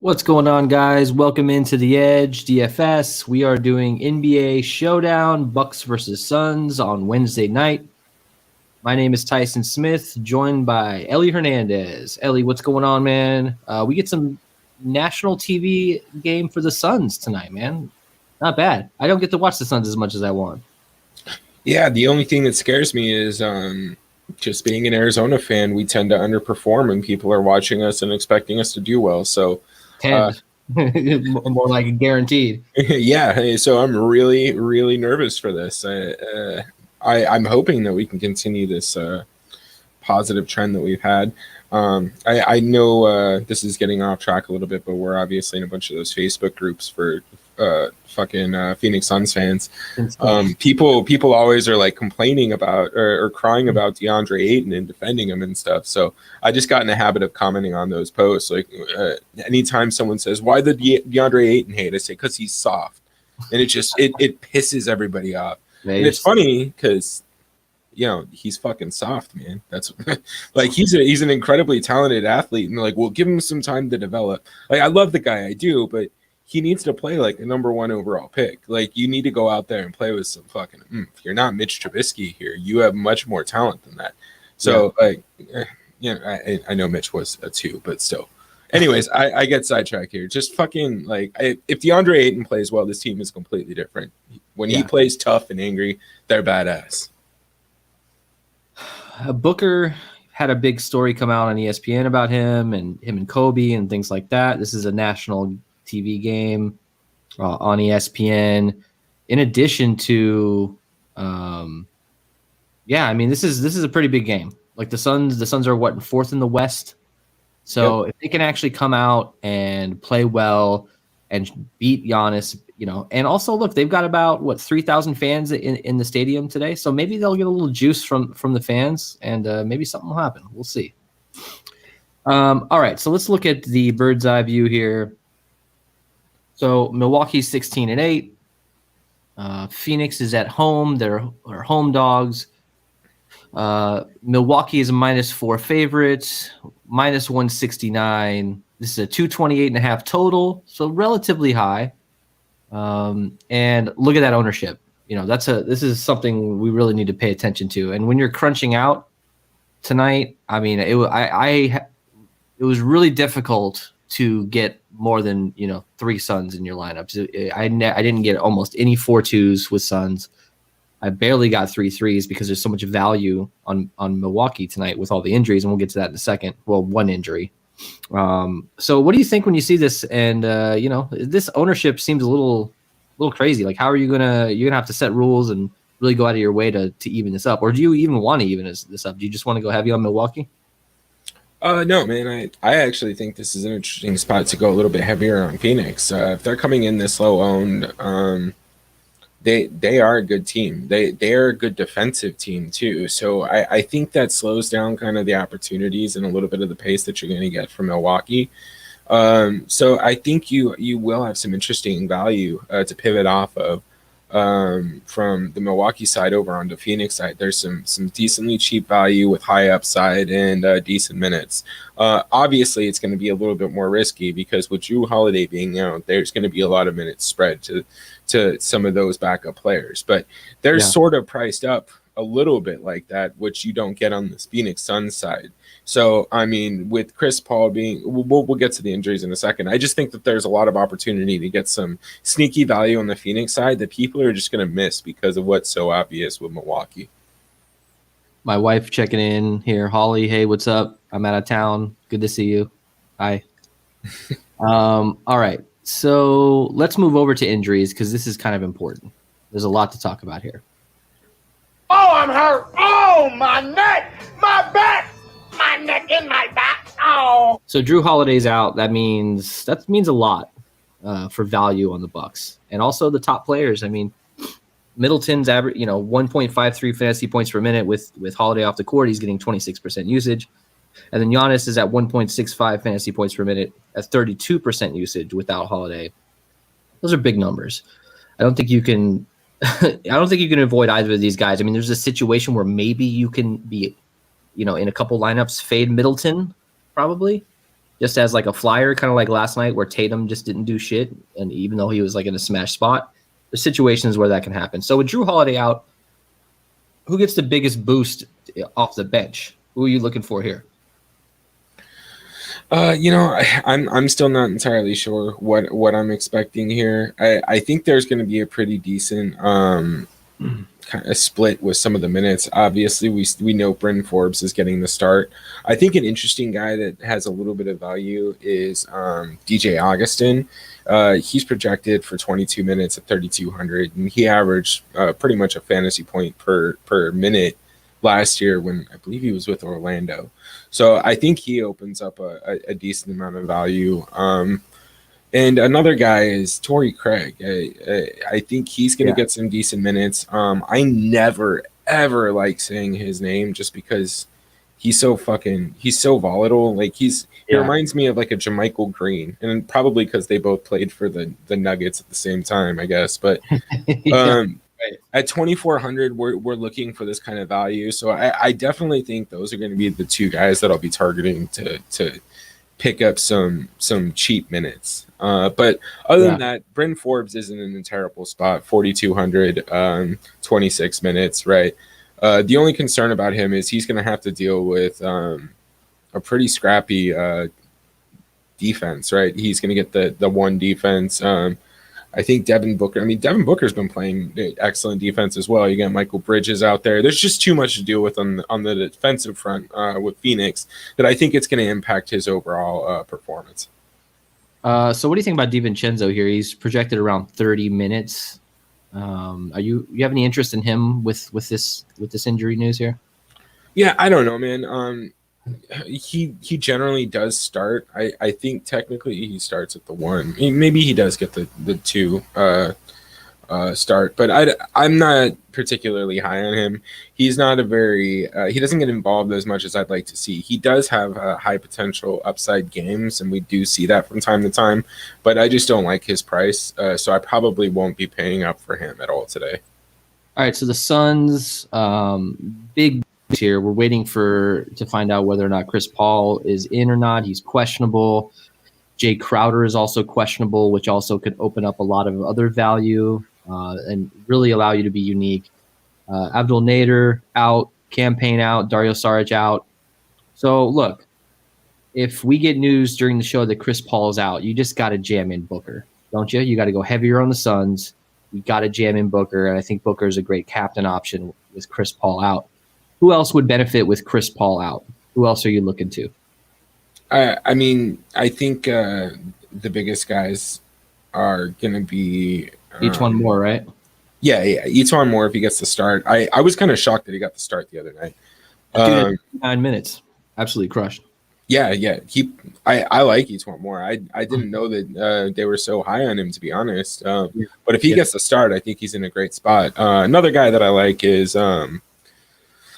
What's going on, guys? Welcome into The Edge, DFS. We are doing NBA Showdown, Bucks versus Suns on Wednesday night. My name is Tyson Smith, joined by Ellie Hernandez. Ellie, what's going on, man? We get some national TV game for the Suns tonight, man. Not bad. I don't get to watch the Suns as much as I want. Yeah, the only thing that scares me is just being an Arizona fan, we tend to underperform when people are watching us and expecting us to do well. So 10. More like guaranteed. Yeah, so I'm really, really nervous for this. I'm hoping that we can continue this positive trend that we've had. I know this is getting off track a little bit, but we're obviously in a bunch of those Facebook groups for fucking Phoenix Suns fans. People always are like complaining about or crying about DeAndre Ayton and defending him and stuff. So I just got in the habit of commenting on those posts. Like anytime someone says, "Why the DeAndre Ayton hate?" I say, "Because he's soft," and it pisses everybody off. And it's funny because he's fucking soft, man. That's like he's an incredibly talented athlete, and like we'll give him some time to develop. Like I love the guy, I do, but he needs to play like a number one overall pick. Like you need to go out there and play with some fucking You're not Mitch Trubisky here. You have much more talent than that. So I know Mitch was a 2, but still. Anyways, I get sidetracked here. Just fucking like if DeAndre Ayton plays well, this team is completely different. When he plays tough and angry, they're badass. Booker had a big story come out on ESPN about him and Kobe and things like that. This is a national TV game on ESPN. In addition to, this is a pretty big game. Like the Suns are what, 4th in the West. So if they can actually come out and play well and beat Giannis, and also look, they've got about 3,000 fans in the stadium today. So maybe they'll get a little juice from the fans, and maybe something will happen. We'll see. All right, so let's look at the bird's eye view here. So Milwaukee's 16-8. Phoenix is at home. They're home dogs. Milwaukee is a -4 favorite, -169. This is a 228.5 total, so relatively high. And look at that ownership. This is something we really need to pay attention to. And when you're crunching out tonight, I mean, it was really difficult to get more than 3 Suns in your lineups. I didn't get almost any 4-2s with Suns. I barely got 3 3s because there's so much value on Milwaukee tonight with all the injuries, and we'll get to that in a second. Well, one injury. So what do you think when you see this? And this ownership seems a little crazy. Like, how are you're gonna have to set rules and really go out of your way to even this up, or do you even want to even this up? Do you just want to go heavy on Milwaukee? No, man. I actually think this is an interesting spot to go a little bit heavier on Phoenix. If they're coming in this low owned, they are a good team. They are a good defensive team too. So I think that slows down kind of the opportunities and a little bit of the pace that you're going to get from Milwaukee. So I think you will have some interesting value to pivot off of. From the Milwaukee side over on the Phoenix side, there's some decently cheap value with high upside and decent minutes. Obviously, it's going to be a little bit more risky because with Jrue Holiday being out, there's going to be a lot of minutes spread to some of those backup players. But they're sort of priced up a little bit like that, which you don't get on the Phoenix Suns side. So, I mean, with Chris Paul being, we'll get to the injuries in a second. I just think that there's a lot of opportunity to get some sneaky value on the Phoenix side that people are just going to miss because of what's so obvious with Milwaukee. My wife checking in here. Holly, hey, what's up? I'm out of town. Good to see you. Hi. All right. So let's move over to injuries because this is kind of important. There's a lot to talk about here. Oh, I'm hurt. Oh, my neck, my back, my neck and my back. Oh. So Drew Holiday's out. That means a lot for value on the Bucks and also the top players. I mean, Middleton's average, 1.53 fantasy points per minute with Holiday off the court. He's getting 26% usage. And then Giannis is at 1.65 fantasy points per minute at 32% usage without Holiday. Those are big numbers. I don't think you can avoid either of these guys. I mean, there's a situation where maybe you can be, in a couple lineups, fade Middleton probably just as like a flyer, kind of like last night where Tatum just didn't do shit. And even though he was like in a smash spot, there's situations where that can happen. So with Drew Holiday out, who gets the biggest boost off the bench? Who are you looking for here? I'm still not entirely sure what I'm expecting here. I think there's going to be a pretty decent kind of split with some of the minutes. Obviously, we know Bryn Forbes is getting the start. I think an interesting guy that has a little bit of value is DJ Augustin. He's projected for 22 minutes at 3,200, and he averaged pretty much a fantasy point per minute last year when I believe he was with Orlando. So I think he opens up a decent amount of value. And another guy is Tory Craig. I think he's going to get some decent minutes. I never, ever like saying his name just because he's so volatile. Like he reminds me of like a Jermichael Green, and probably because they both played for the Nuggets at the same time, I guess. But at 2,400, we're looking for this kind of value. So I definitely think those are going to be the two guys that I'll be targeting to pick up some cheap minutes. But other than that, Bryn Forbes isn't in a terrible spot. 4,200, 26 minutes, right? The only concern about him is he's going to have to deal with a pretty scrappy defense, right? He's going to get the one defense. I think Devin Booker's been playing excellent defense as well. You got Michael Bridges out there. There's just too much to deal with on the defensive front with Phoenix that I think it's going to impact his overall performance. So what do you think about DiVincenzo here? He's projected around 30 minutes. You have any interest in him with this injury news here? Yeah, I don't know, man. He generally does start. I think technically he starts at the one. Maybe he does get the two start, but I'm not particularly high on him. He's not he doesn't get involved as much as I'd like to see. He does have high potential upside games, and we do see that from time to time, but I just don't like his price, so I probably won't be paying up for him at all today. All right, so the Suns, big here. We're waiting to find out whether or not Chris Paul is in or not. He's questionable. Jay Crowder is also questionable, which also could open up a lot of other value and really allow you to be unique. Abdul Nader out, Campaign out, Dario Saric out. So look, if we get news during the show that Chris Paul is out, you just got to jam in Booker, don't you? You got to go heavier on the Suns. You got to jam in Booker, and I think Booker is a great captain option with Chris Paul out. Who else would benefit with Chris Paul out? Who else are you looking to? I mean, I think the biggest guys are going to be each one more, right? Yeah, each one more if he gets the start. I was kind of shocked that he got the start the other night. 9 minutes, absolutely crushed. Yeah. I like each one more. I didn't know that they were so high on him, to be honest. But if he gets the start, I think he's in a great spot. Another guy that I like is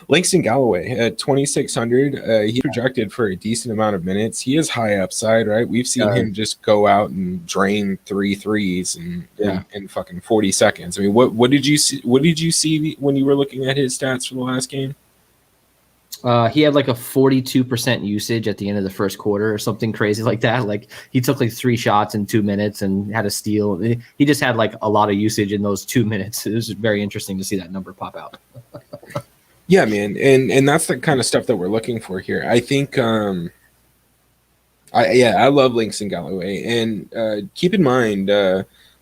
Langston Galloway at 2,600. He's projected for a decent amount of minutes. He is high upside, right? We've seen him just go out and drain 3 threes in fucking 40 seconds. I mean, what did you see? What did you see when you were looking at his stats for the last game? He had like a 42% usage at the end of the first quarter or something crazy like that. Like he took like 3 shots in 2 minutes and had a steal. He just had like a lot of usage in those 2 minutes. It was very interesting to see that number pop out. Yeah, man, and that's the kind of stuff that we're looking for here. I think, I love Langston Galloway, and keep in mind,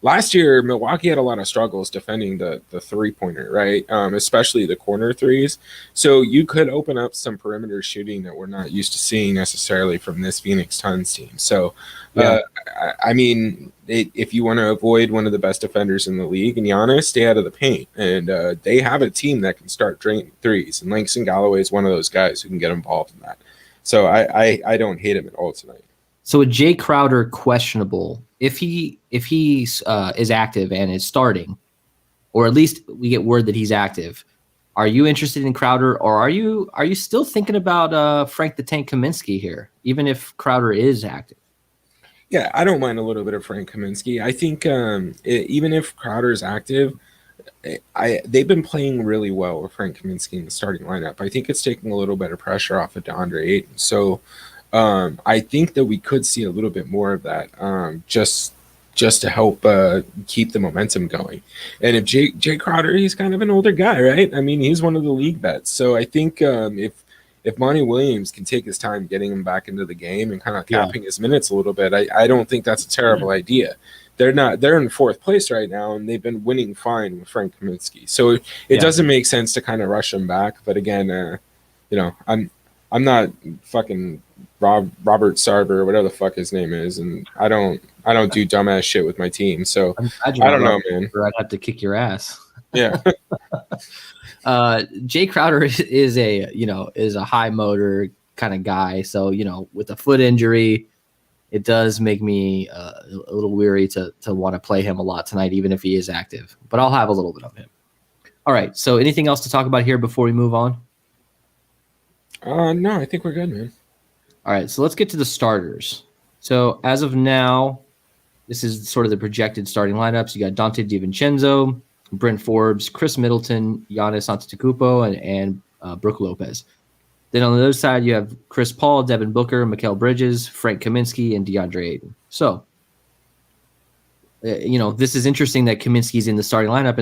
last year Milwaukee had a lot of struggles defending the 3-pointer, right? Especially the corner threes. So you could open up some perimeter shooting that we're not used to seeing necessarily from this Phoenix Suns team. So, I mean, if you want to avoid one of the best defenders in the league, and Giannis, stay out of the paint. And they have a team that can start draining threes, and Langston Galloway is one of those guys who can get involved in that. So I don't hate him at all tonight. So with Jay Crowder questionable, if he is active and is starting, or at least we get word that he's active, are you interested in Crowder, or are you still thinking about Frank the Tank Kaminsky here, even if Crowder is active? Yeah, I don't mind a little bit of Frank Kaminsky. I think even if Crowder's active, they've been playing really well with Frank Kaminsky in the starting lineup. I think it's taking a little bit of pressure off of Deandre Ayton. So I think that we could see a little bit more of that just to help keep the momentum going. And if Jay Crowder, he's kind of an older guy, right? I mean, he's one of the league vets. So I think if Monty Williams can take his time getting him back into the game and kind of capping his minutes a little bit, I don't think that's a terrible idea. They're in fourth place right now, and they've been winning fine with Frank Kaminsky. So it doesn't make sense to kind of rush him back. But again, I'm not fucking Robert Sarver or whatever the fuck his name is, and I don't do dumbass shit with my team. So I don't know, man. I'd have to kick your ass. Yeah. Jay Crowder is a high motor kind of guy. So, with a foot injury, it does make me a little weary to want to play him a lot tonight, even if he is active. But I'll have a little bit of him. All right. So anything else to talk about here before we move on? No, I think we're good, man. All right. So let's get to the starters. So as of now, this is sort of the projected starting lineups. You got Dante DiVincenzo, Bryn Forbes, Chris Middleton, Giannis Antetokounmpo, and Brook Lopez. Then on the other side, you have Chris Paul, Devin Booker, Mikal Bridges, Frank Kaminsky, and DeAndre Ayton. So, this is interesting that Kaminsky's in the starting lineup,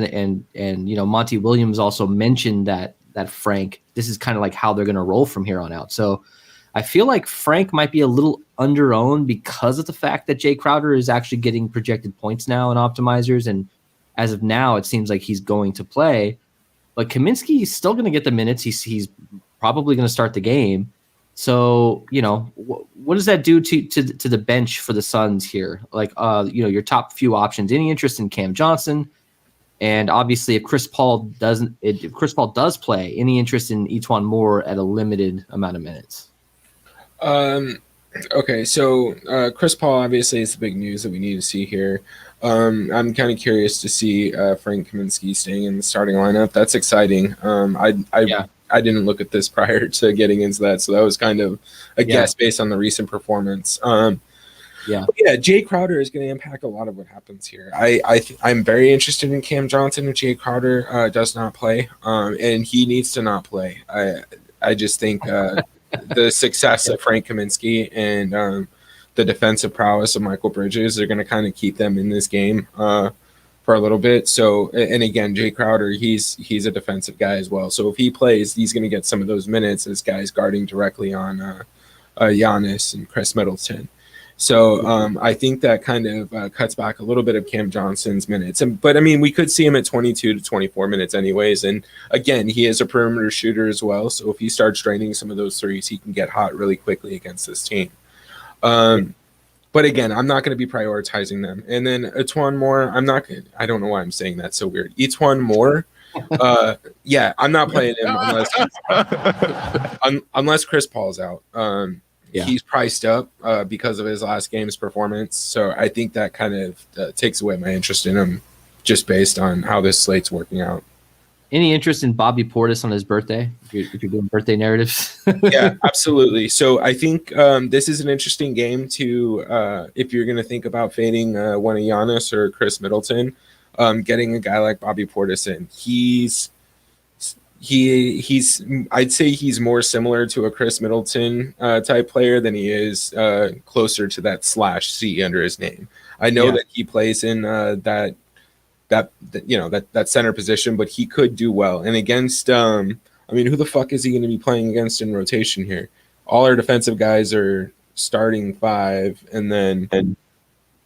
and Monty Williams also mentioned that Frank, this is kind of like how they're going to roll from here on out. So I feel like Frank might be a little under-owned because of the fact that Jay Crowder is actually getting projected points now in optimizers, and as of now, it seems like he's going to play. But Kaminsky is still going to get the minutes. He's probably going to start the game. So, what does that do to the bench for the Suns here? Like, your top few options. Any interest in Cam Johnson? And obviously, if Chris Paul does play, any interest in Etuan Moore at a limited amount of minutes? Okay, so Chris Paul obviously is the big news that we need to see here. I'm kind of curious to see Frank Kaminsky staying in the starting lineup. That's exciting. I didn't look at this prior to getting into that, so that was kind of a guess based on the recent performance. Jay Crowder is going to impact a lot of what happens here. I'm very interested in Cam Johnson if Jay Crowder does not play, and he needs to not play. I just think the success of Frank Kaminsky and the defensive prowess of Mikal Bridges are going to kind of keep them in this game for a little bit. So, and again, Jay Crowder, he's a defensive guy as well. So if he plays, he's going to get some of those minutes as guys guarding directly on Giannis and Chris Middleton. So I think that kind of cuts back a little bit of Cam Johnson's minutes. But I mean, we could see him at 22 to 24 minutes anyways. And again, he is a perimeter shooter as well. So if he starts draining some of those threes, he can get hot really quickly against this team. But again, I'm not going to be prioritizing them. And then Etuan Moore, I don't know why I'm saying that so weird. Etuan Moore, I'm not playing him unless Chris Paul's out. He's priced up because of his last game's performance. So I think that kind of takes away my interest in him just based on how this slate's working out. Any interest in Bobby Portis on his birthday? If you're doing birthday narratives? Yeah, absolutely. So I think this is an interesting game to, if you're going to think about fading one of Giannis or Chris Middleton, getting a guy like Bobby Portis in. I'd say he's more similar to a Chris Middleton type player than he is closer to that /C under his name. I know that he plays in that center position, but he could do well. And against I mean, who the fuck is he going to be playing against in rotation here? All our defensive guys are starting 5, and then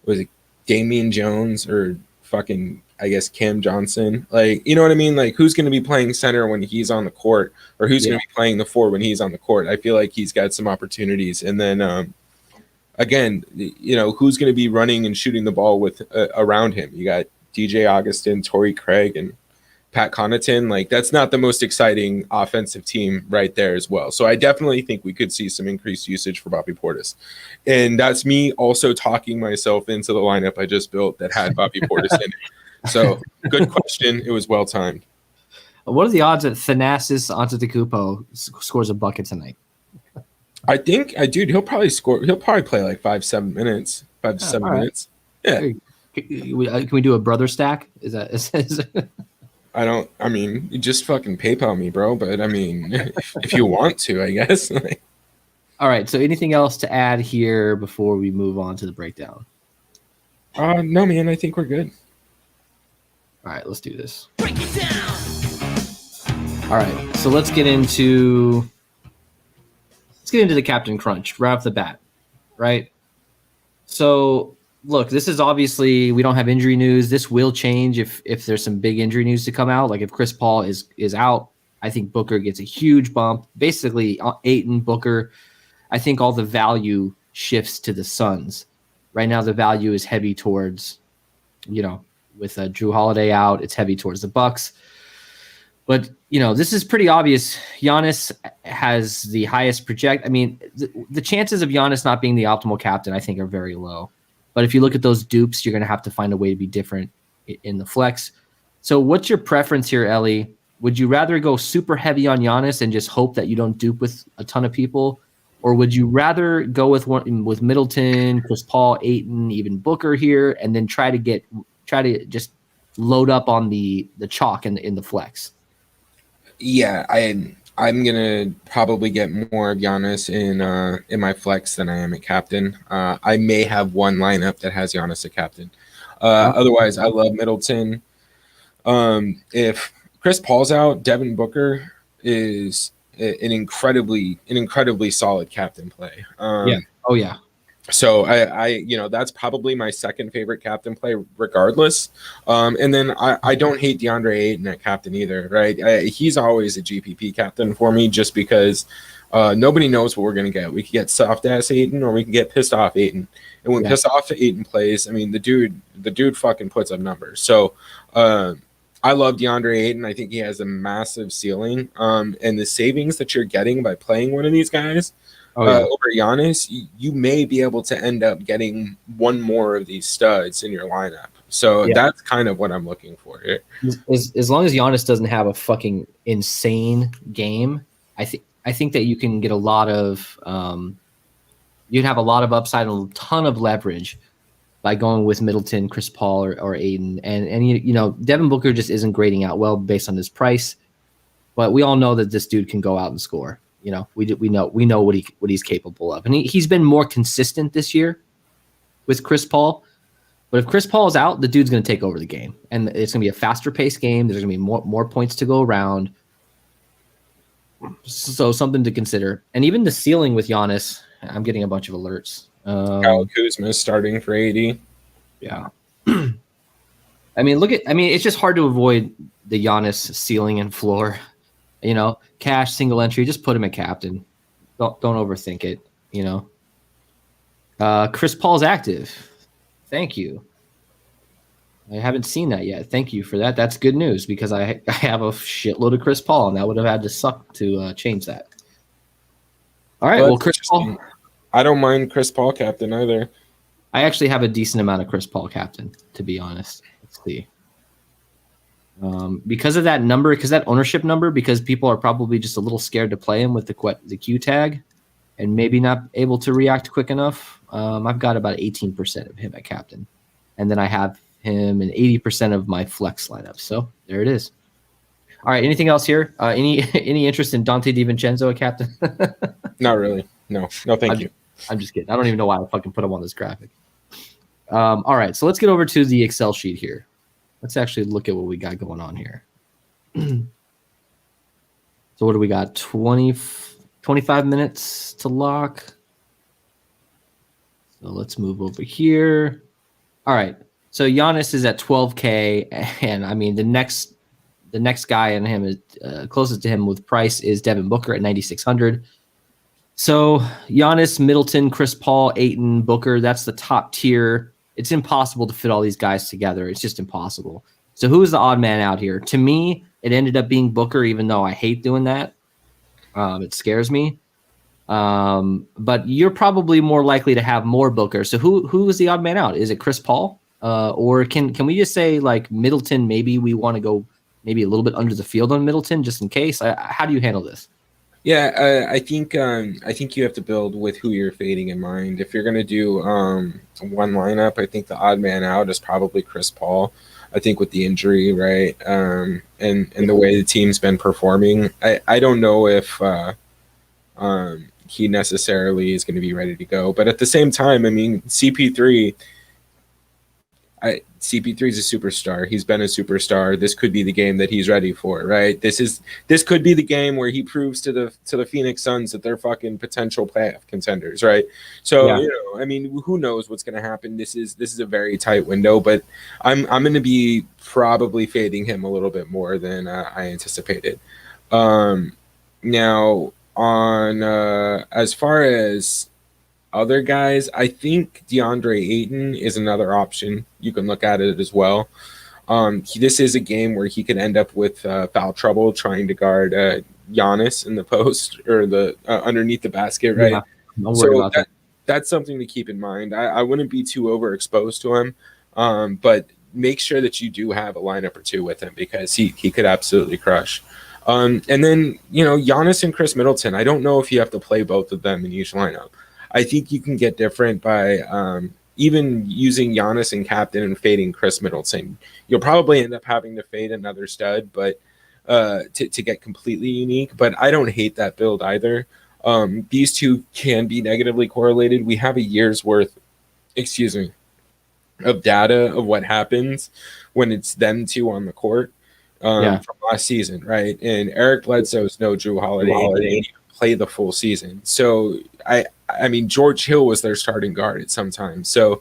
was it Damian Jones or fucking, I guess, Cam Johnson? Like, you know what I mean? Like, who's going to be playing center when he's on the court, or who's going to be playing the 4 when he's on the court? I feel like he's got some opportunities. And then, again, you know, who's going to be running and shooting the ball with around him? You got DJ Augustin, Tory Craig, and Pat Connaughton. Like, that's not the most exciting offensive team right there as well. So I definitely think we could see some increased usage for Bobby Portis. And that's me also talking myself into the lineup I just built that had Bobby Portis in it. So good question. It was well timed. What are the odds that Thanasis Antetokounmpo scores a bucket tonight? I think, dude, he'll probably score. He'll probably play like 5-7 minutes. 5 to 7 minutes. Yeah. Can we do a brother stack? Is I mean, you just fucking PayPal me, bro. But I mean, if you want to, I guess. All right. So anything else to add here before we move on to the breakdown? No, man. I think we're good. All right. Let's do this. Break it down. All right. So let's get into the Captain Crunch right off the bat, right? So look, this is obviously, we don't have injury news. This will change if there's some big injury news to come out. Like if Chris Paul is out, I think Booker gets a huge bump. Basically, Ayton, Booker, I think all the value shifts to the Suns. Right now, the value is heavy towards, you know, with Drew Holiday out, it's heavy towards the Bucks. But, you know, this is pretty obvious. Giannis has the highest project. I mean, the chances of Giannis not being the optimal captain, I think, are very low. But if you look at those dupes, you're going to have to find a way to be different in the flex. So what's your preference here, Ellie? Would you rather go super heavy on Giannis and just hope that you don't dupe with a ton of people? Or would you rather go with Middleton, Chris Paul, Ayton, even Booker here, and then try to just load up on the chalk in the flex? Yeah, I'm gonna probably get more of Giannis in my flex than I am at captain. I may have one lineup that has Giannis at captain. Otherwise, I love Middleton. If Chris Paul's out, Devin Booker is an incredibly solid captain play. Yeah. Oh yeah. So I you know, that's probably my second favorite captain play regardless. And then I don't hate DeAndre Ayton at captain either, right? He's always a GPP captain for me just because nobody knows what we're going to get. We could get soft ass Ayton or we can get pissed off Ayton. And when pissed off Ayton plays, I mean, the dude fucking puts up numbers. So I love DeAndre Ayton. I think he has a massive ceiling. And the savings that you're getting by playing one of these guys over Giannis, you may be able to end up getting one more of these studs in your lineup. So that's kind of what I'm looking for here. As long as Giannis doesn't have a fucking insane game, I think that you can get a lot of you'd have a lot of upside and a ton of leverage by going with Middleton, Chris Paul, or Ayton. And you know, Devin Booker just isn't grading out well based on his price. But we all know that this dude can go out and score. You know, we know what he's capable of, and he's been more consistent this year with Chris Paul. But if Chris Paul is out, the dude's going to take over the game, and it's going to be a faster paced game. There's going to be more points to go around. So something to consider. And even the ceiling with Giannis, I'm getting a bunch of alerts. Kyle Kuzma starting for AD. Yeah. I mean, it's just hard to avoid the Giannis ceiling and floor. You know, cash, single entry, just put him at captain. Don't overthink it, you know. Chris Paul's active. Thank you. I haven't seen that yet. Thank you for that. That's good news because I have a shitload of Chris Paul, and that would have had to suck to change that. All right, well, Chris Paul. I don't mind Chris Paul captain either. I actually have a decent amount of Chris Paul captain, to be honest. Let's see. Because of that number, because that ownership number, because people are probably just a little scared to play him with the Q tag and maybe not able to react quick enough. I've got about 18% of him at captain. And then I have him in 80% of my flex lineup. So there it is. All right. Anything else here? Any interest in Dante DiVincenzo at captain? Not really. No, thank you. I'm just kidding. I don't even know why I fucking put him on this graphic. All right. So let's get over to the Excel sheet here. Let's actually look at what we got going on here. So So what do we got? 25 minutes to lock. So let's move over here. All right. So Giannis is at 12K, and I mean the next guy in him is closest to him with price is Devin Booker at 9,600. So Giannis, Middleton, Chris Paul, Ayton, Booker, that's the top tier. It's impossible to fit all these guys together. It's just impossible. So who is the odd man out here? To me, it ended up being Booker, even though I hate doing that. It scares me. But you're probably more likely to have more Booker. So who is the odd man out? Is it Chris Paul? Or can we just say like Middleton, maybe we want to go maybe a little bit under the field on Middleton just in case? How do you handle this? Yeah, I think you have to build with who you're fading in mind. If you're going to do one lineup, I think the odd man out is probably Chris Paul. I think with the injury, right, and the way the team's been performing, I don't know if he necessarily is going to be ready to go. But at the same time, I mean, CP3 is a superstar. He's been a superstar. This could be the game that he's ready for, right? This could be the game where he proves to the Phoenix Suns that they're fucking potential playoff contenders, right? So, Yeah. I mean, who knows what's going to happen? This is a very tight window, but I'm going to be probably fading him a little bit more than I anticipated. Now, on as far as other guys, I think DeAndre Ayton is another option. You can look at it as well. This is a game where he could end up with foul trouble trying to guard Giannis in the post or the underneath the basket, right? Yeah, don't worry about that. That's something to keep in mind. I wouldn't be too overexposed to him, but make sure that you do have a lineup or two with him because he could absolutely crush. And then, Giannis and Chris Middleton, I don't know if you have to play both of them in each lineup. I think you can get different by even using Giannis and captain and fading Chris Middleton. You'll probably end up having to fade another stud, but to get completely unique. But I don't hate that build either. These two can be negatively correlated. We have a year's worth, of data of what happens when it's them two on the court from last season, right? And Eric Bledsoe's no Drew Holiday. He didn't even play the full season. So I mean, George Hill was their starting guard at some time. So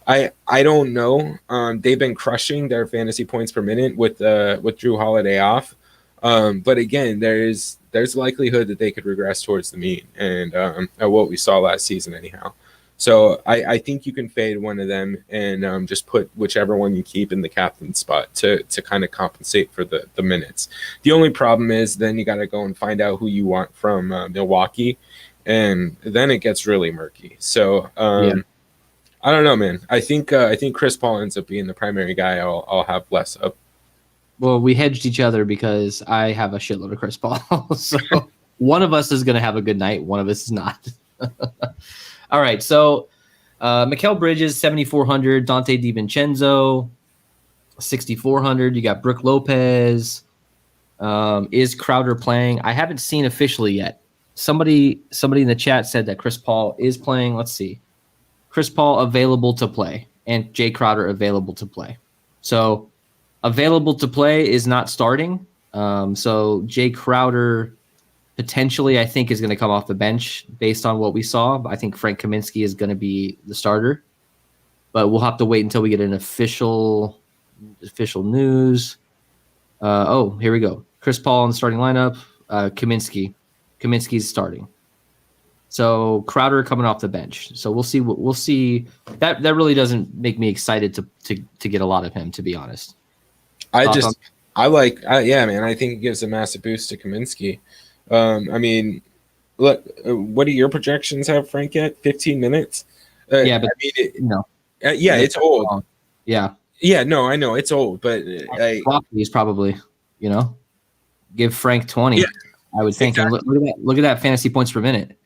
I don't know. They've been crushing their fantasy points per minute with Drew Holiday off. But again, there's likelihood that they could regress towards the mean and what we saw last season anyhow. So I think you can fade one of them and just put whichever one you keep in the captain spot to kind of compensate for the minutes. The only problem is then you got to go and find out who you want from Milwaukee. And then it gets really murky. So I don't know, man. I think Chris Paul ends up being the primary guy I'll have less of. Well, we hedged each other because I have a shitload of Chris Paul. So one of us is going to have a good night. One of us is not. All right. So Mikal Bridges, 7,400. Dante DiVincenzo, 6,400. You got Brook Lopez. Is Crowder playing? I haven't seen officially yet. Somebody in the chat said that Chris Paul is playing. Let's see. Chris Paul available to play and Jay Crowder available to play. So available to play is not starting. So Jay Crowder potentially I think is going to come off the bench based on what we saw. I think Frank Kaminsky is going to be the starter. But we'll have to wait until we get an official news. Here we go. Chris Paul in the starting lineup. Kaminsky's starting. So Crowder coming off the bench. So we'll see. That really doesn't make me excited to get a lot of him, to be honest. I think it gives a massive boost to Kaminsky. I mean, look, what do your projections have Frank at? 15 minutes? It's old. Yeah, no, I know it's old, but is probably, give Frank 20. Yeah. I would think. Exactly. Look at that fantasy points per minute.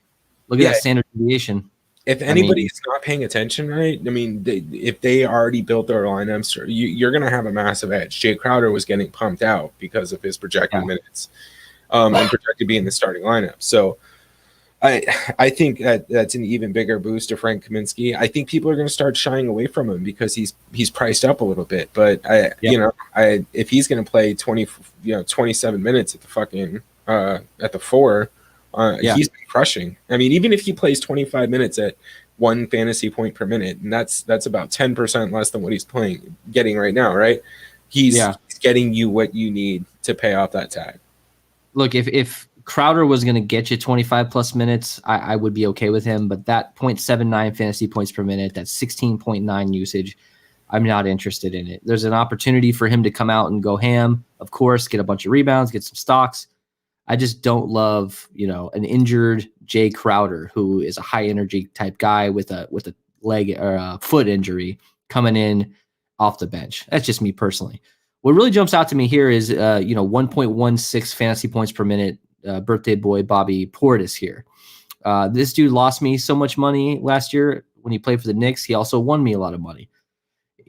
Look at that standard deviation. If anybody's not paying attention, right? I mean, if they already built their lineups, you're going to have a massive edge. Jay Crowder was getting pumped out because of his projected minutes and projected being the starting lineup. So I think that's an even bigger boost to Frank Kaminsky. I think people are going to start shying away from him because he's priced up a little bit. But if he's going to play 27 minutes at the fucking at the 4, he's been crushing. I mean, even if he plays 25 minutes at 1 fantasy point per minute, and that's about 10% less than what he's getting right now, right? He's getting you what you need to pay off that tag. Look, if Crowder was going to get you 25 plus minutes, I would be okay with him. But that 0.79 fantasy points per minute, that 16.9 usage, I'm not interested in it. There's an opportunity for him to come out and go ham, of course, get a bunch of rebounds, get some stocks. I just don't love, an injured Jay Crowder, who is a high energy type guy with a leg or a foot injury coming in off the bench. That's just me personally. What really jumps out to me here is 1.16 fantasy points per minute. Birthday boy Bobby Portis here. This dude lost me so much money last year when he played for the Knicks. He also won me a lot of money.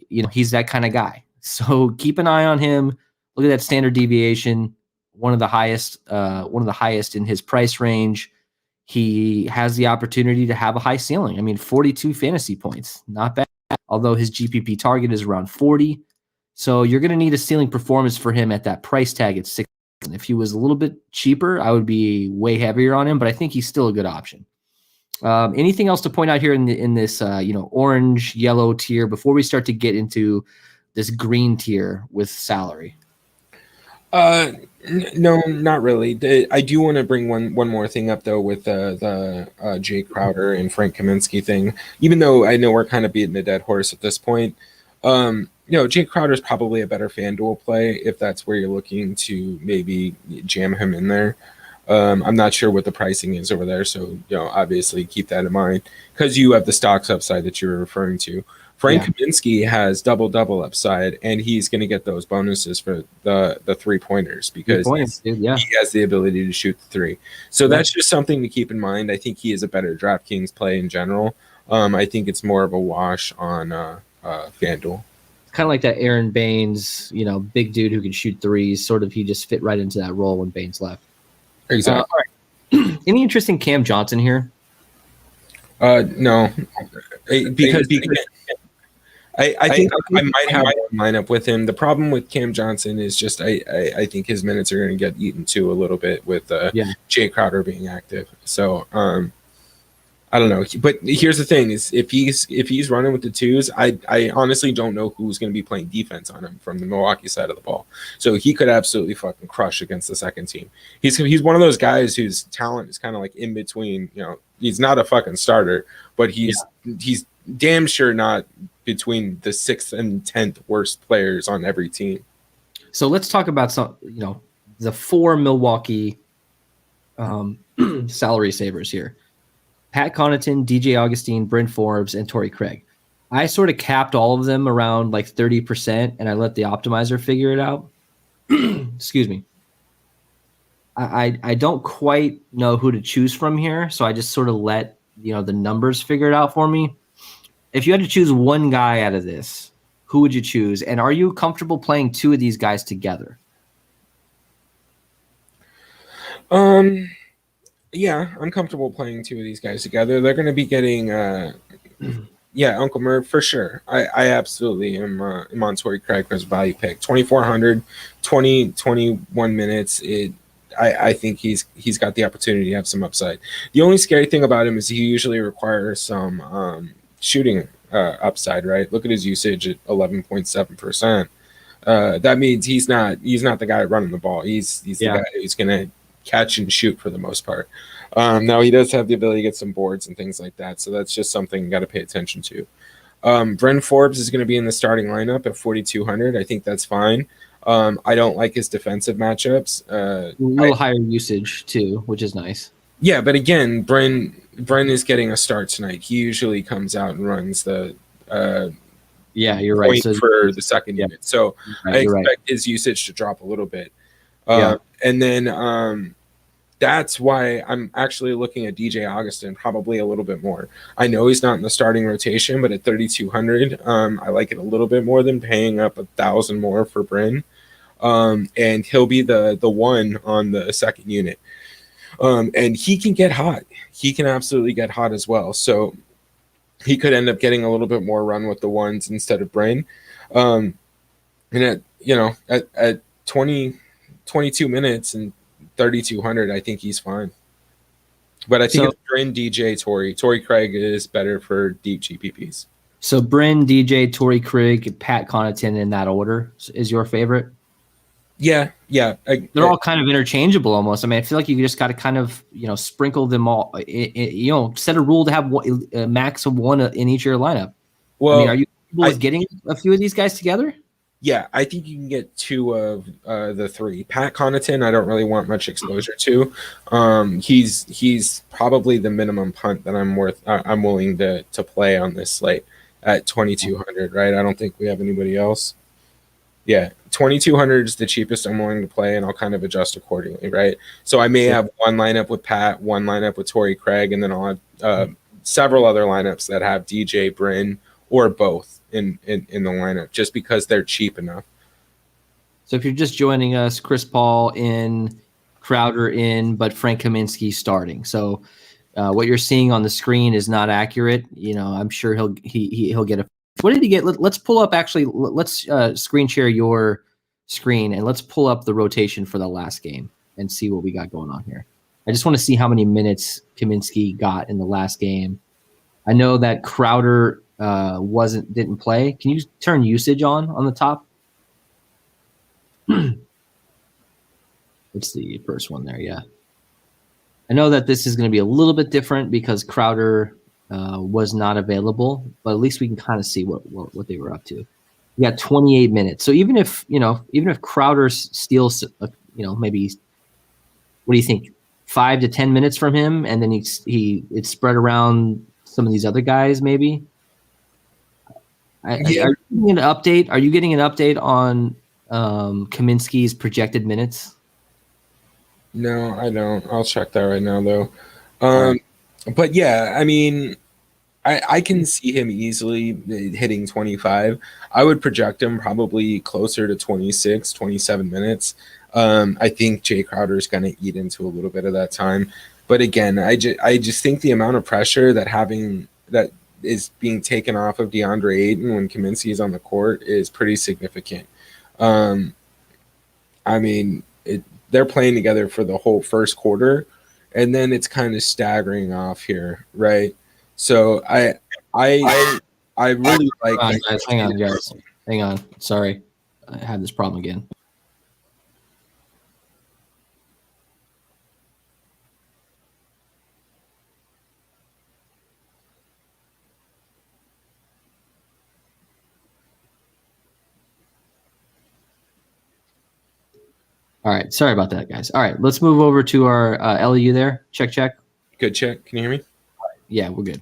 He's that kind of guy. So keep an eye on him. Look at that standard deviation. One of the highest in his price range. He has the opportunity to have a high ceiling. I mean, 42 fantasy points, not bad. Although his GPP target is around 40. So you're going to need a ceiling performance for him at that price tag at 6. If he was a little bit cheaper, I would be way heavier on him, but I think he's still a good option. Anything else to point out here in this orange, yellow tier before we start to get into this green tier with salary? No, not really. I do want to bring one more thing up though with the Jay Crowder and Frank Kaminsky thing. Even though I know we're kind of beating a dead horse at this point, Jay Crowder is probably a better FanDuel play if that's where you're looking to maybe jam him in there. I'm not sure what the pricing is over there, so obviously keep that in mind because you have the stocks upside that you were referring to. Frank Kaminsky has double upside, and he's going to get those bonuses for the 3-pointers because he has the ability to shoot the 3. So that's just something to keep in mind. I think he is a better Draftkings play in general. I think it's more of a wash on FanDuel. Kind of like that Aaron Baines, big dude who can shoot threes. Sort of, he just fit right into that role when Baines left. Exactly. All right. Any interest in Cam Johnson here? No, because I think I might have a lineup with him. The problem with Cam Johnson is just I think his minutes are going to get eaten too a little bit with Jay Crowder being active. So I don't know. But here's the thing: is if he's running with the 2s, I honestly don't know who's going to be playing defense on him from the Milwaukee side of the ball. So he could absolutely fucking crush against the second team. He's one of those guys whose talent is kind of like in between. He's not a fucking starter, but he's damn sure not between the 6th and 10th worst players on every team. So let's talk about the 4 Milwaukee salary savers here. Pat Connaughton, DJ Augustine, Bryn Forbes, and Tory Craig. I sort of capped all of them around like 30%, and I let the optimizer figure it out. Excuse me. I don't quite know who to choose from here, so I just sort of let the numbers figure it out for me. If you had to choose one guy out of this, who would you choose? And are you comfortable playing 2 of these guys together? Yeah, I'm comfortable playing 2 of these guys together. They're going to be getting, Uncle Merv for sure. I absolutely am on Tory Craig as a value pick. 2,400, 21 minutes. I think he's got the opportunity to have some upside. The only scary thing about him is he usually requires some shooting upside, right? Look at his usage at 11.7%. That means he's not the guy running the ball. He's the guy who's going to catch and shoot for the most part. Now he does have the ability to get some boards and things like that, so that's just something you got to pay attention to. Bryn Forbes is going to be in the starting lineup at 4,200. I think that's fine. I don't like his defensive matchups. A little higher usage too, which is nice. Yeah, but again, Bryn is getting a start tonight. He usually comes out and runs the you're right. So, for the second unit. So I expect his usage to drop a little bit. And then that's why I'm actually looking at DJ Augustin probably a little bit more. I know he's not in the starting rotation, but at 3,200, I like it a little bit more than paying up 1,000 more for Bryn. And he'll be the one on the second unit. And he can get hot. He can absolutely get hot as well. So he could end up getting a little bit more run with the 1s instead of Bryn. And at 22 minutes and 3,200, I think he's fine. But I think it's Bryn, DJ, Tory. Tory Craig is better for deep GPPs. So Bryn, DJ, Tory Craig, Pat Connaughton in that order is your favorite? Yeah. They're all kind of interchangeable almost. I mean, I feel like you just got to kind of, sprinkle them all, set a rule to have a max of one in each of your lineup. Well, I mean, are you able with getting a few of these guys together? Yeah, I think you can get two of the three. Pat Connaughton, I don't really want much exposure to. He's probably the minimum punt that I'm willing to play on this slate at 2,200, right? I don't think we have anybody else. Yeah, 2,200 is the cheapest I'm willing to play, and I'll kind of adjust accordingly, right? So I may have one lineup with Pat, one lineup with Tory Craig, and then I'll have several other lineups that have DJ, Bryn, or both in the lineup, just because they're cheap enough. So if you're just joining us, Chris Paul in, Crowder in, but Frank Kaminsky starting. So what you're seeing on the screen is not accurate. I'm sure he'll get a. What did he get? Let's pull up. Actually, let's screen share your screen and let's pull up the rotation for the last game and see what we got going on here. I just want to see how many minutes Kaminsky got in the last game. I know that Crowder didn't play. Can you turn usage on the top? It's the first one there. Yeah. I know that this is going to be a little bit different because Crowder was not available, but at least we can kind of see what they were up to. We got 28 minutes. So even if Crowder steals, maybe, what do you think? 5 to 10 minutes from him, and then it's spread around some of these other guys, maybe. Are you getting an update on Kaminsky's projected minutes? No, I don't. I'll check that right now, though. But yeah, I mean, I can see him easily hitting 25. I would project him probably closer to 26, 27 minutes. I think Jay Crowder is going to eat into a little bit of that time. But again, I just think the amount of pressure that is being taken off of DeAndre Ayton when Kaminsky is on the court is pretty significant. I mean, they're playing together for the whole first quarter, and then it's kind of staggering off here, right? So I really like. Hang on, guys. Hang on. Sorry, I had this problem again. All right. Sorry about that, guys. All right. Let's move over to our Ellie, you there? Check. Good check. Can you hear me? Yeah, we're good.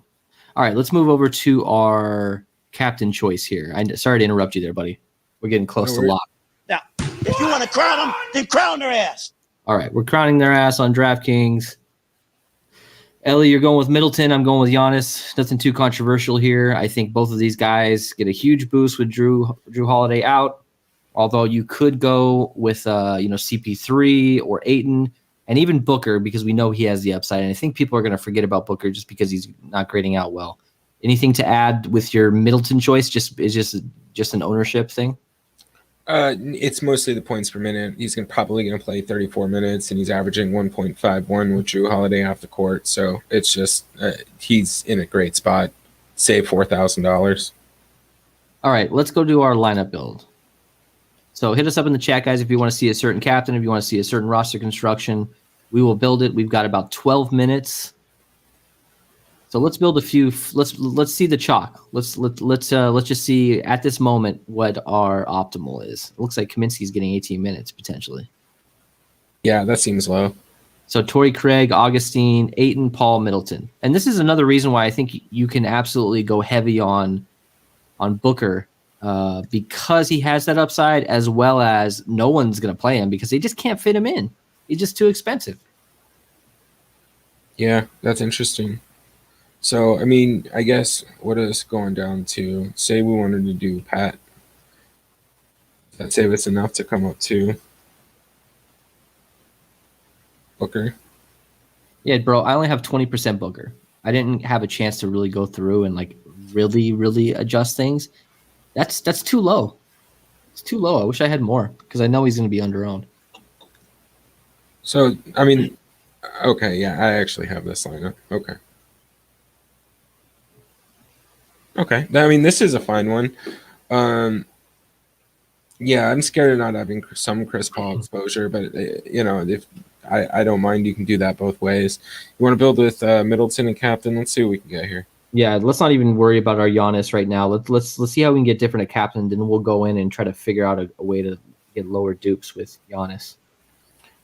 All right. Let's move over to our captain choice here. Sorry to interrupt you there, buddy. We're getting close to lock. Now, if you want to crown them, then crown their ass. All right. We're crowning their ass on DraftKings. Ellie, you're going with Middleton. I'm going with Giannis. Nothing too controversial here. I think both of these guys get a huge boost with Drew Holiday out. Although you could go with CP3 or Ayton and even Booker because we know he has the upside. And I think people are going to forget about Booker just because he's not grading out well. Anything to add with your Middleton choice? Just an ownership thing? It's mostly the points per minute. He's probably going to play 34 minutes, and he's averaging 1.51 with Drew Holiday off the court. So it's just he's in a great spot. Save $4,000. All right, let's go do our lineup build. So hit us up in the chat, guys, if you want to see a certain captain, if you want to see a certain roster construction. We will build it. We've got about 12 minutes. So let's build a few. Let's see the chalk. Let's just see at this moment what our optimal is. It looks like Kaminsky's getting 18 minutes potentially. Yeah, that seems low. So Tory Craig, Augustine, Ayton, Paul, Middleton. And this is another reason why I think you can absolutely go heavy on Booker because he has that upside, as well as no one's going to play him because they just can't fit him in. He's just too expensive. Yeah, that's interesting. So, I mean, I guess what is going down to, say we wanted to do Pat. Let's say it's enough to come up to Booker. Yeah, bro, I only have 20% Booker. I didn't have a chance to really go through and really, really adjust things. That's too low. It's too low. I wish I had more because I know he's going to be underowned. So, I mean, okay, yeah, I actually have this lineup. Okay. Okay. I mean, this is a fine one. Yeah, I'm scared of not having some Chris Paul exposure, but if I don't mind, you can do that both ways. You want to build with Middleton and captain? Let's see what we can get here. Yeah, let's not even worry about our Giannis right now. Let's see how we can get different at captain, then we'll go in and try to figure out a way to get lower dupes with Giannis.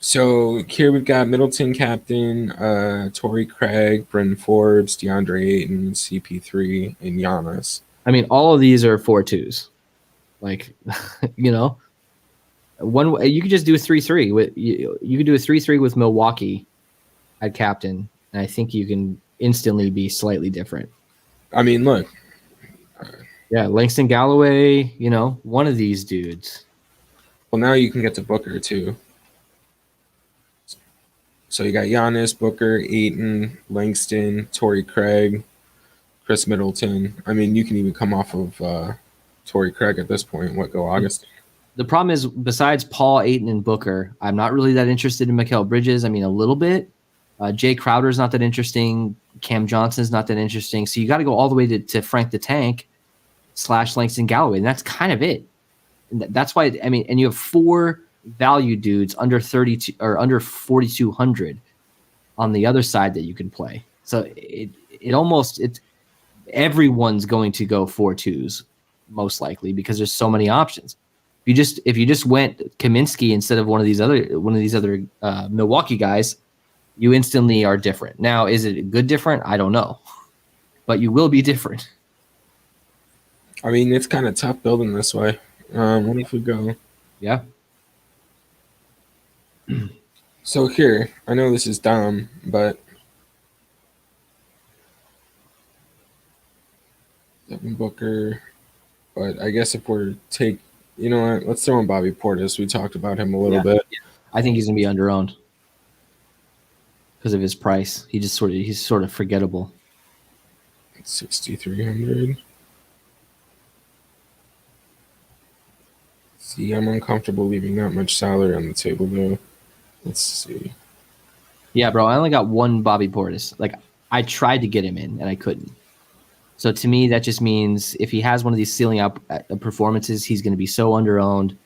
So here we've got Middleton captain, Tory Craig, Bryn Forbes, DeAndre Ayton, CP3, and Giannis. I mean, all of these are 4-2s. Like, one you could just do a 3-3 with you could do a 3-3 with Milwaukee at captain, and I think you can instantly be slightly different. I mean, look. Yeah, Langston Galloway, one of these dudes. Well, now you can get to Booker too. So you got Giannis, Booker, Ayton, Langston, Tory Craig, Chris Middleton. I mean, you can even come off of Tory Craig at this point. Go August? The problem is, besides Paul, Ayton, and Booker, I'm not really that interested in Mikal Bridges. I mean, a little bit. Jay Crowder's not that interesting. Cam Johnson's not that interesting. So you got to go all the way to Frank the Tank / Langston Galloway, and that's kind of it. And that's why, I mean, and you have 4 value dudes under 32 or under 4,200 on the other side that you can play. So everyone's going to go 4-2s most likely because there's so many options. If you just went Kaminsky instead of one of these other Milwaukee guys, you instantly are different. Now, is it a good different? I don't know, but you will be different. I mean, it's kind of tough building this way. What if we go? Yeah. So here, I know this is dumb, but Devin Booker. But I guess if we're let's throw in Bobby Portis. We talked about him a little bit. Yeah. I think he's gonna be underowned because of his price. He's sort of forgettable. 6,300. See, I'm uncomfortable leaving that much salary on the table though. Let's see. Yeah, bro. I only got one Bobby Portis. Like, I tried to get him in and I couldn't. So to me, that just means if he has one of these ceiling out performances, he's going to be so underowned,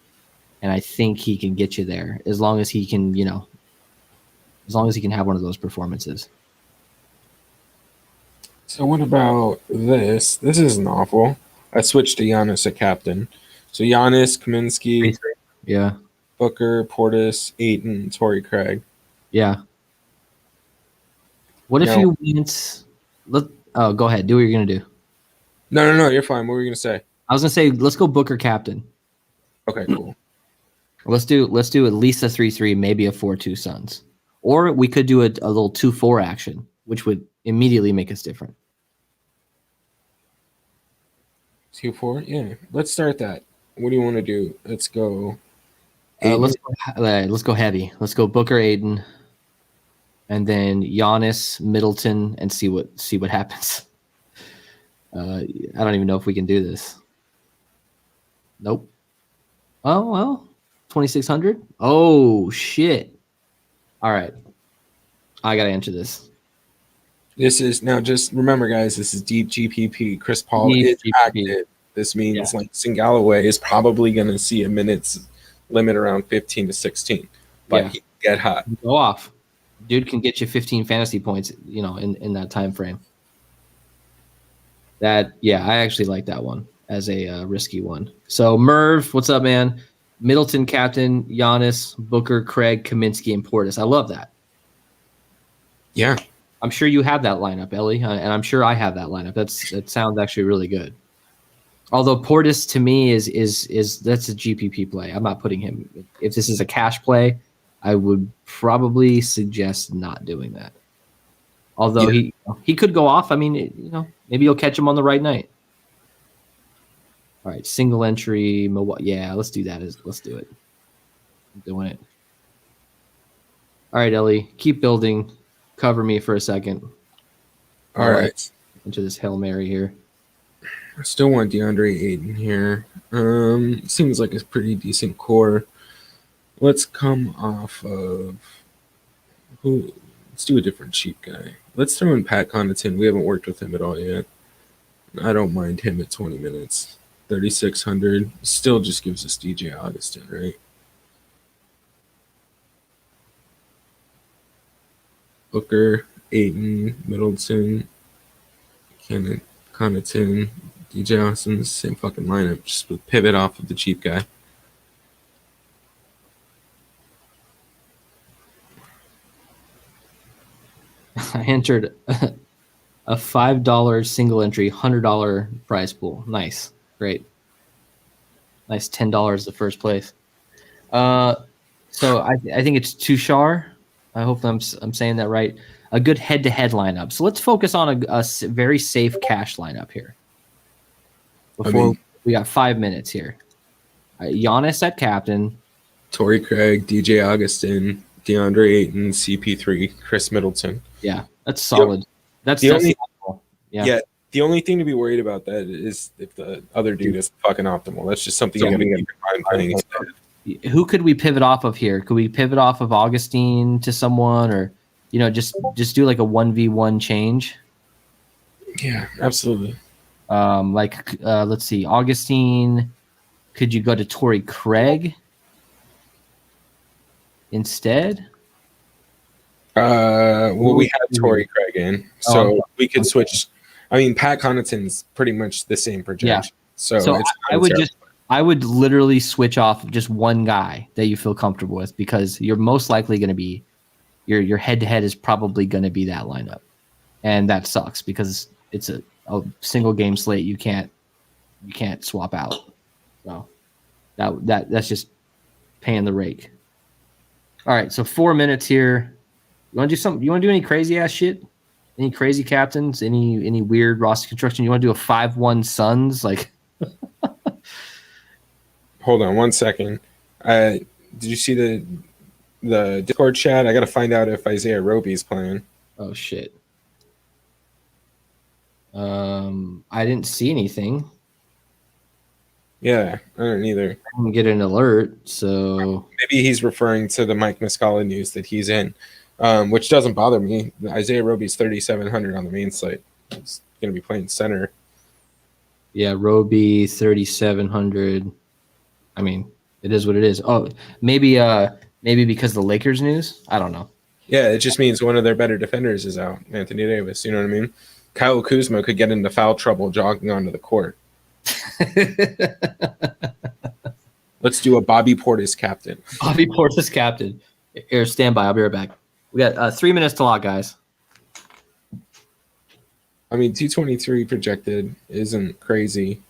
and I think he can get you there as long as he can, as long as he can have one of those performances. So what about this? This isn't awful. I switched to Giannis at captain. So Giannis, Kaminsky, Yeah. Booker, Portis, Ayton, Tory Craig. Yeah. What if you went? Go ahead. Do what you're gonna do. No. You're fine. What were you gonna say? I was gonna say let's go Booker captain. Okay, cool. Let's do at least a 3-3, maybe a 4-2 Suns, or we could do a little 2-4 action, which would immediately make us different. 2-4. Yeah, let's start that. What do you want to do? Let's go. Let's go heavy. Let's go Booker, Ayton, and then Giannis, Middleton, and see what happens. I don't even know if we can do this. Nope. Oh well, 2,600. Oh shit! All right, I gotta answer this. This is now just remember, guys. This is deep GPP. Chris Paul is active. This means Langston Galloway is probably going to see a minutes limit around 15 to 16, but he can get hot. Go off. Dude can get you 15 fantasy points, in that time frame. I actually like that one as a risky one. So Merv, what's up, man? Middleton captain, Giannis, Booker, Craig, Kaminsky, and Portis. I love that. Yeah. I'm sure you have that lineup, Ellie, and I'm sure I have that lineup. That sounds actually really good. Although Portis to me is that's a GPP play. I'm not putting him. If this is a cash play, I would probably suggest not doing that. Although he could go off. I mean, maybe you'll catch him on the right night. All right, single entry. Yeah, let's do that. Let's do it. I'm doing it. All right, Ellie, keep building. Cover me for a second. All right. Into this Hail Mary here. I still want DeAndre Ayton here. Seems like a pretty decent core. Let's come off of Let's do a different cheap guy. Let's throw in Pat Connaughton. We haven't worked with him at all yet. I don't mind him at 20 minutes. 3,600 still just gives us DJ Augustin, right? Booker, Ayton, Middleton, Connaughton, DJ Austin, same fucking lineup, just with pivot off of the cheap guy. I entered a $5 single entry, $100 prize pool. Nice. Great. Nice $10 the first place. So I think it's Tushar. I hope I'm saying that right. A good head-to-head lineup. So let's focus on a very safe cash lineup here. We got 5 minutes here. Giannis at captain. Tory Craig, DJ Augustin, DeAndre Ayton, CP3, Chris Middleton. Yeah, that's solid. That's the only yeah. The only thing to be worried about that is if the other dude is fucking optimal. That's just something you got to keep in mind playing instead. Who could we pivot off of here? Could we pivot off of Augustine to someone, or just do like a 1v1 change? Yeah, absolutely. Let's see, Augustine. Could you go to Tory Craig instead? Well, we have Tory Craig in, so we could switch. I mean, Pat Connaughton's pretty much the same projection. Yeah. So I would literally switch off just one guy that you feel comfortable with, because you're most likely going to be your head-to-head is probably going to be that lineup, and that sucks because it's a single game slate. You can't swap out. So that's just paying the rake. All right, so 4 minutes here. You want to do something? You want to do any crazy ass shit? Any crazy captains? Any weird roster construction? You want to do a 5-1 Suns? Like, hold on 1 second. Did you see the Discord chat? I got to find out if Isaiah Roby's playing. Oh shit. I didn't see anything. Yeah, I don't either. I didn't get an alert, so maybe he's referring to the Mike Muscala news that he's in, which doesn't bother me. Isaiah Roby's 3,700 on the main slate. He's going to be playing center. Yeah, Roby 3,700. I mean, it is what it is. Oh, maybe because of the Lakers news. I don't know. Yeah, it just means one of their better defenders is out, Anthony Davis. You know what I mean? Kyle Kuzma could get into foul trouble jogging onto the court. Let's do a Bobby Portis captain. Bobby Portis captain. Here, stand by. I'll be right back. We got 3 minutes to lock, guys. I mean, 223 projected isn't crazy,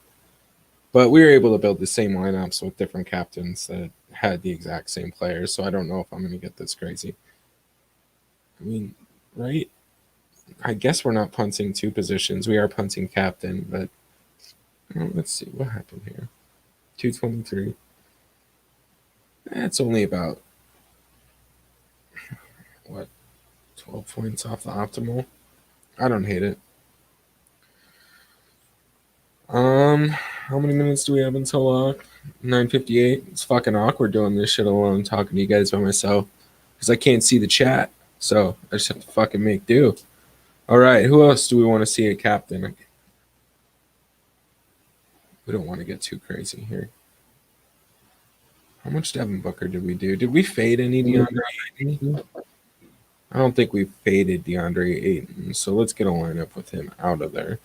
but we were able to build the same lineups with different captains that had the exact same players, so I don't know if I'm going to get this crazy. I mean, right? I guess we're not punting two positions. We are punting captain, but let's see what happened here. 223. That's only about 12 points off the optimal. I don't hate it. How many minutes do we have until lock? 9:58. It's fucking awkward doing this shit alone, talking to you guys by myself, because I can't see the chat. So I just have to fucking make do. All right, who else do we want to see at captain? We don't want to get too crazy here. How much Devin Booker did we do? Did we fade any DeAndre Ayton? I don't think we faded DeAndre Ayton, so let's get a lineup with him out of there.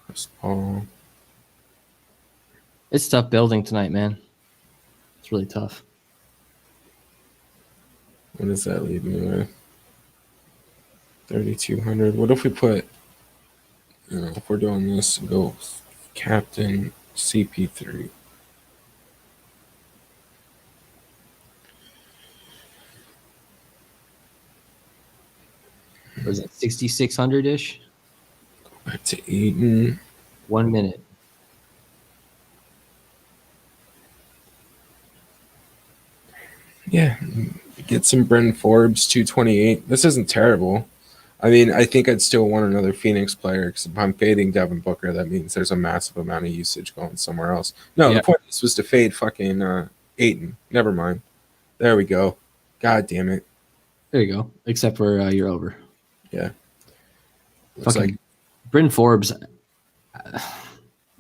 Chris Paul. It's tough building tonight, man. It's really tough. What does that leave me with? 3,200. What if we put, if we're doing this, go captain CP3. Was it 6,600 ish? Go back to Ayton. 1 minute. Yeah, get some Bryn Forbes 228. This isn't terrible. I mean, I think I'd still want another Phoenix player, because if I'm fading Devin Booker, that means there's a massive amount of usage going somewhere else. No, The point of this was to fade fucking Ayton. Never mind. There we go. God damn it. There you go. Except for you're over. Yeah. Looks Fucking like Bryn Forbes.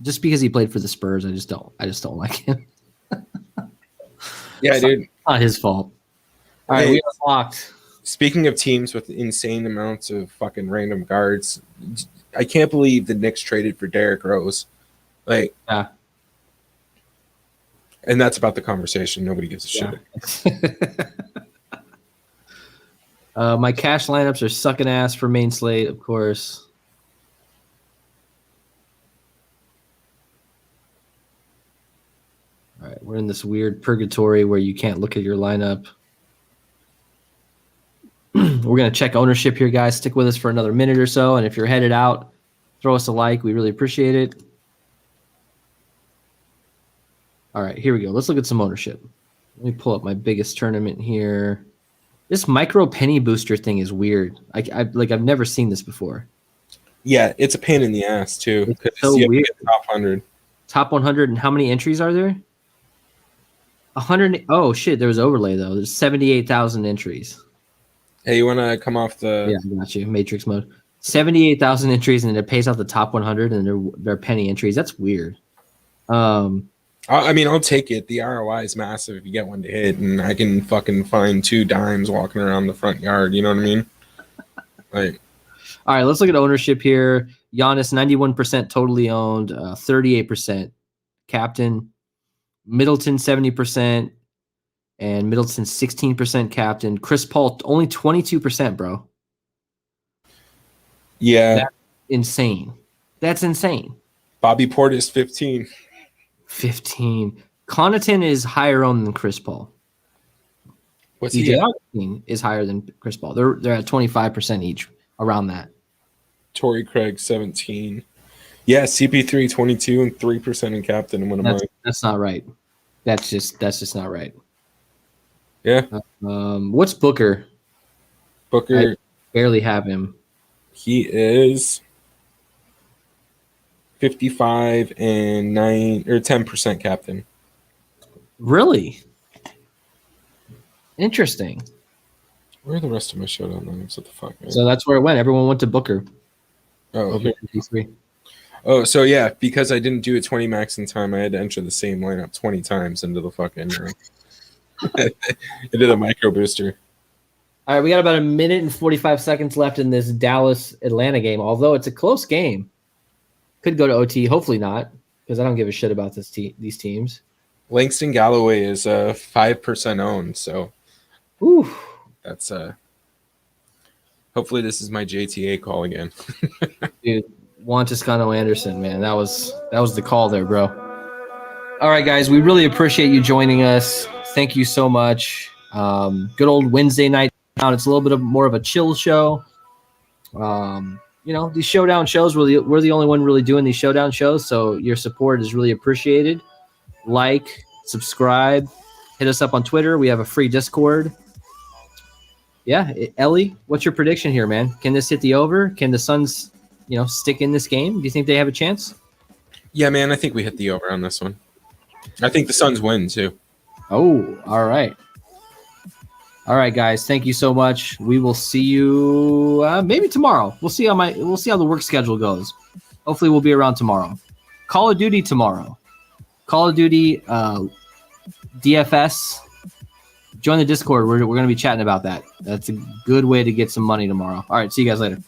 Just because he played for the Spurs, I just don't like him. yeah, dude. Not his fault. All right, Hey, we unlocked. speaking of teams with insane amounts of fucking random guards, I can't believe the Knicks traded for Derrick Rose. Like, Yeah. and that's about the conversation. Nobody gives a shit. My cash lineups are sucking ass for main slate, of course. All right, we're in this weird purgatory where you can't look at your lineup. We're going to check ownership here, guys. Stick with us for another minute or so. And if you're headed out, throw us a like. We really appreciate it. All right, here we go. Let's look at some ownership. Let me pull up my biggest tournament here. This micro penny booster thing is weird. I've never seen this before. Yeah, it's a pain in the ass, too. It's Because so you have to weird. get top 100. Top 100, and how many entries are there? 100. Oh, shit, there was overlay, though. There's 78,000 entries. Hey, you want to come off the... Yeah, I got you. Matrix mode. 78,000 entries, and it pays out the top 100, and they're penny entries. That's weird. I mean, I'll take it. The ROI is massive if you get one to hit, and I can fucking find 2 dimes walking around the front yard. You know what I mean? Like, all right, let's look at ownership here. Giannis, 91% totally owned, 38% captain. Middleton, 70%, and Middleton, 16% captain. Chris Paul, only 22%, bro. yeah. That's insane. That's insane. Bobby Portis, 15. 15. Connaughton is higher owned than Chris Paul. What's he DJ at? Augustine is higher than Chris Paul. They're at 25% each, around that. Tory Craig, 17. Yeah, CP3, 22 and 3% in captain. And one of mine. That's not right. That's just not right. Yeah. What's Booker? Booker, I barely have him. he is 55 and 9 or 10% captain. Really? Interesting. Where are the rest of my showdown lineups? What the fuck, man? So that's where it went. Everyone went to Booker. Oh, Over here. 53. Oh, so yeah, because I didn't do a 20 max in time, I had to enter the same lineup 20 times into the fucking into the micro booster. All right, we got about a minute and 45 seconds left in this Dallas-Atlanta game, although it's a close game. Could go to OT, hopefully not, because I don't give a shit about these teams. Langston Galloway is 5% owned, so Ooh. that's hopefully this is my JTA call again. Dude, Juan Toscano Anderson, man, that was the call there, bro. All right, guys, we really appreciate you joining us. Thank you so much. Good old Wednesday night. It's a little bit more of a chill show. These showdown shows, we're the only one really doing these showdown shows, so your support is really appreciated. Like, subscribe, hit us up on Twitter. We have a free Discord. Yeah, Ellie, what's your prediction here, man? Can this hit the over? Can the Suns, stick in this game? Do you think they have a chance? Yeah, man, I think we hit the over on this one. I think the Suns win too. Oh, all right. All right, guys. Thank you so much. We will see you maybe tomorrow. We'll see how the work schedule goes. Hopefully, we'll be around tomorrow. Call of Duty tomorrow. Call of Duty DFS. Join the Discord. We're going to be chatting about that. That's a good way to get some money tomorrow. All right. See you guys later.